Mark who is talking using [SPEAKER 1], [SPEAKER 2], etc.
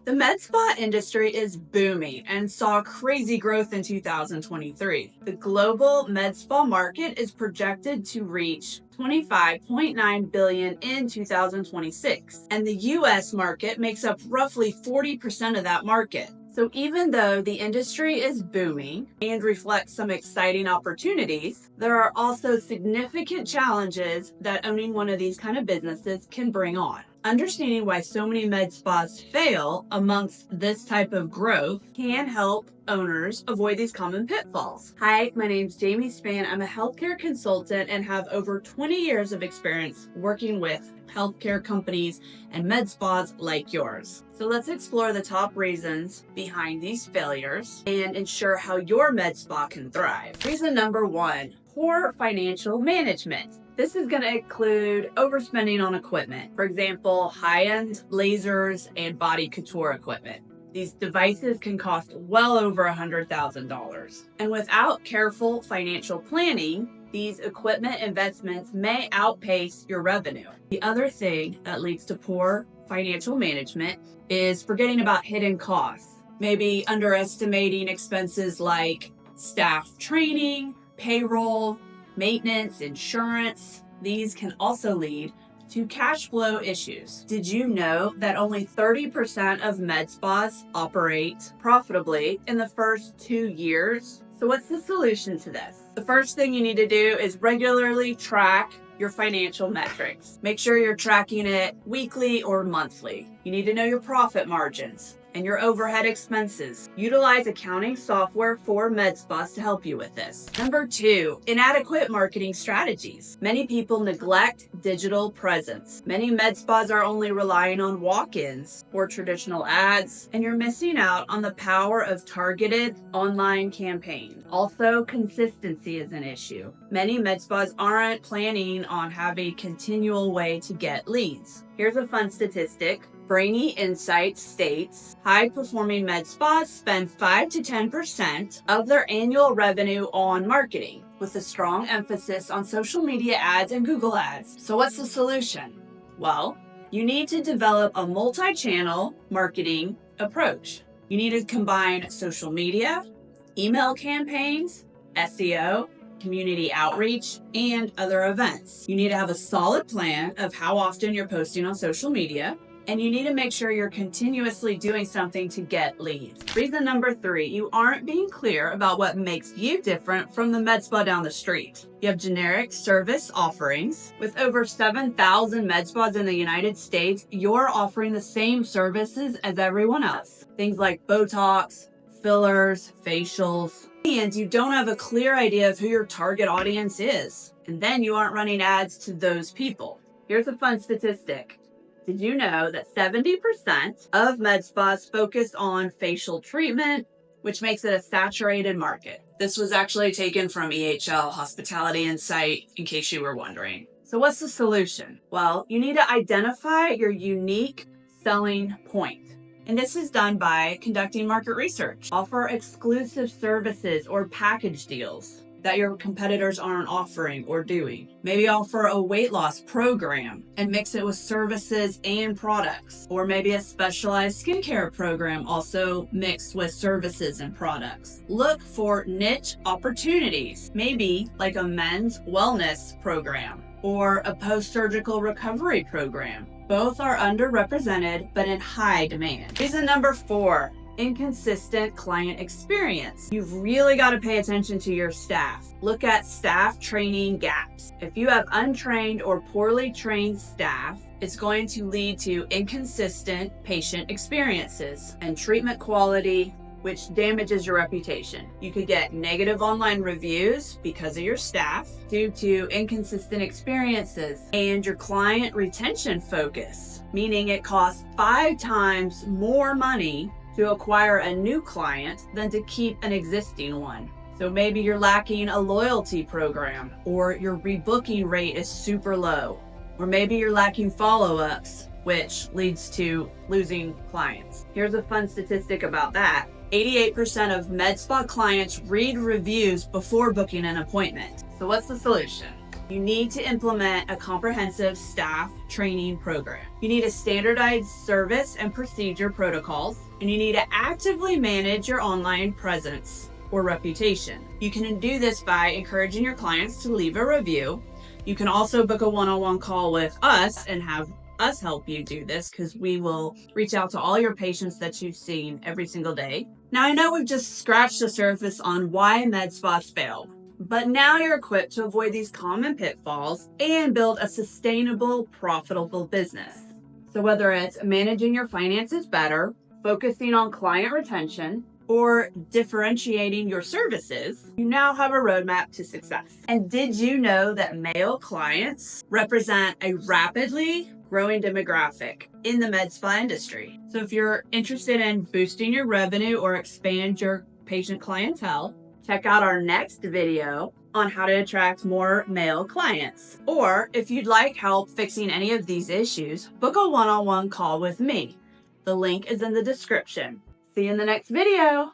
[SPEAKER 1] The med spa industry is booming and saw crazy growth in 2023. The global med spa market is projected to reach $25.9 billion in 2026, and the US market makes up roughly 40% of that market. So even though the industry is booming and reflects some exciting opportunities, there are also significant challenges that owning one of these kind of businesses can bring on. Understanding why so many med spas fail amongst this type of growth can help owners avoid these common pitfalls. Hi, my name's Jamie Spann. I'm a healthcare consultant and have over 20 years of experience working with healthcare companies and med spas like yours. So let's explore the top reasons behind these failures and ensure how your med spa can thrive. Reason number one, poor financial management. This is going to include overspending on equipment. For example, high-end lasers and body couture equipment. These devices can cost well over $100,000. And without careful financial planning, these equipment investments may outpace your revenue. The other thing that leads to poor financial management is forgetting about hidden costs. Maybe underestimating expenses like staff training, payroll, maintenance, insurance. These can also lead to cash flow issues. Did you know that only 30% of med spas operate profitably in the first 2 years? So what's the solution to this? The first thing you need to do is regularly track your financial metrics. Make sure you're tracking it weekly or monthly. You need to know your profit margins and your overhead expenses. Utilize accounting software for med spas to help you with this. Number two, inadequate marketing strategies. Many people neglect digital presence. Many med spas are only relying on walk-ins or traditional ads, and you're missing out on the power of targeted online campaigns. Also, consistency is an issue. Many med spas aren't planning on having a continual way to get leads. Here's a fun statistic. Brainy Insights states high-performing med spas spend 5 to 10% of their annual revenue on marketing, with a strong emphasis on social media ads and Google ads. So what's the solution? Well, you need to develop a multi-channel marketing approach. You need to combine social media, email campaigns, SEO, community outreach, and other events. You need to have a solid plan of how often you're posting on social media, and you need to make sure you're continuously doing something to get leads. Reason number three, you aren't being clear about what makes you different from the med spa down the street. You have generic service offerings. With over 7,000 med spas in the United States, you're offering the same services as everyone else. Things like Botox, fillers, facials, and you don't have a clear idea of who your target audience is. And then you aren't running ads to those people. Here's a fun statistic. Did you know that 70% of med spas focus on facial treatment, which makes it a saturated market? This was actually taken from EHL Hospitality Insight, in case you were wondering. So what's the solution? Well, you need to identify your unique selling point. And this is done by conducting market research. Offer exclusive services or package deals that your competitors aren't offering or doing. Maybe offer a weight loss program and mix it with services and products. Or maybe a specialized skincare program also mixed with services and products. Look for niche opportunities, maybe like a men's wellness program or a post-surgical recovery program. Both are underrepresented but in high demand. Reason number four, inconsistent client experience. You've really got to pay attention to your staff. Look at staff training gaps. If you have untrained or poorly trained staff, it's going to lead to inconsistent patient experiences and treatment quality, which damages your reputation. You could get negative online reviews because of your staff due to inconsistent experiences, and your client retention focus, meaning it costs 5 times more money to acquire a new client than to keep an existing one. So maybe you're lacking a loyalty program, or your rebooking rate is super low, or maybe you're lacking follow-ups, which leads to losing clients. Here's a fun statistic about that. 88% of med spa clients read reviews before booking an appointment. So what's the solution? You need to implement a comprehensive staff training program. You need to standardize service and procedure protocols, and you need to actively manage your online presence or reputation. You can do this by encouraging your clients to leave a review. You can also book a one-on-one call with us and have us help you do this, because we will reach out to all your patients that you've seen every single day. Now, I know we've just scratched the surface on why med spas fail, but now you're equipped to avoid these common pitfalls and build a sustainable, profitable business. So whether it's managing your finances better, focusing on client retention, or differentiating your services, you now have a roadmap to success. And did you know that male clients represent a rapidly growing demographic in the med spa industry? So if you're interested in boosting your revenue or expand your patient clientele, check out our next video on how to attract more male clients. Or if you'd like help fixing any of these issues, book a one-on-one call with me. The link is in the description. See you in the next video.